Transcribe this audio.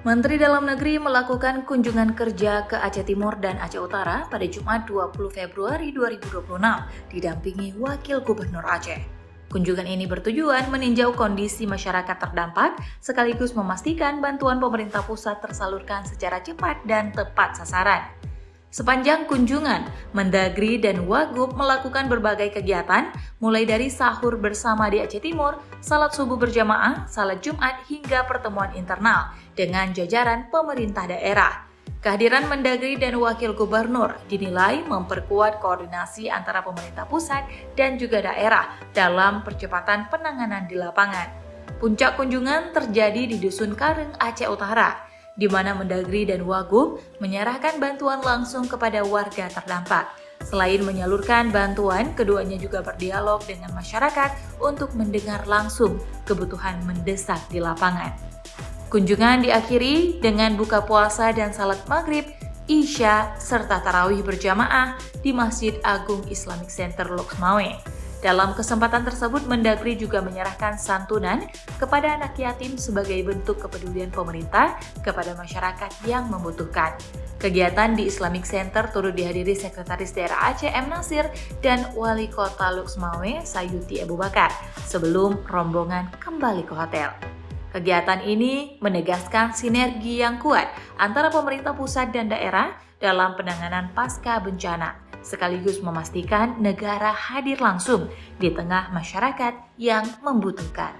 Menteri Dalam Negeri melakukan kunjungan kerja ke Aceh Timur dan Aceh Utara pada Jumat 20 Februari 2026 didampingi Wakil Gubernur Aceh. Kunjungan ini bertujuan meninjau kondisi masyarakat terdampak sekaligus memastikan bantuan pemerintah pusat tersalurkan secara cepat dan tepat sasaran. Sepanjang kunjungan, Mendagri dan Wagub melakukan berbagai kegiatan, mulai dari sahur bersama di Aceh Timur, salat subuh berjamaah, salat Jumat, hingga pertemuan internal dengan jajaran pemerintah daerah. Kehadiran Mendagri dan Wakil Gubernur dinilai memperkuat koordinasi antara pemerintah pusat dan juga daerah dalam percepatan penanganan di lapangan. Puncak kunjungan terjadi di Dusun Kareng, Aceh Utara, di mana Mendagri dan Wagub menyerahkan bantuan langsung kepada warga terdampak. Selain menyalurkan bantuan, keduanya juga berdialog dengan masyarakat untuk mendengar langsung kebutuhan mendesak di lapangan. Kunjungan diakhiri dengan buka puasa dan salat maghrib, isya, serta tarawih berjamaah di Masjid Agung Islamic Center Loksmawe. Dalam kesempatan tersebut, Mendagri juga menyerahkan santunan kepada anak yatim sebagai bentuk kepedulian pemerintah kepada masyarakat yang membutuhkan. Kegiatan di Islamic Center turut dihadiri Sekretaris Daerah Aceh M. Nasir dan Wali Kota Loksmawe Sayuti Abu Bakar sebelum rombongan kembali ke hotel. Kegiatan ini menegaskan sinergi yang kuat antara pemerintah pusat dan daerah dalam penanganan pasca bencana, sekaligus memastikan negara hadir langsung di tengah masyarakat yang membutuhkan.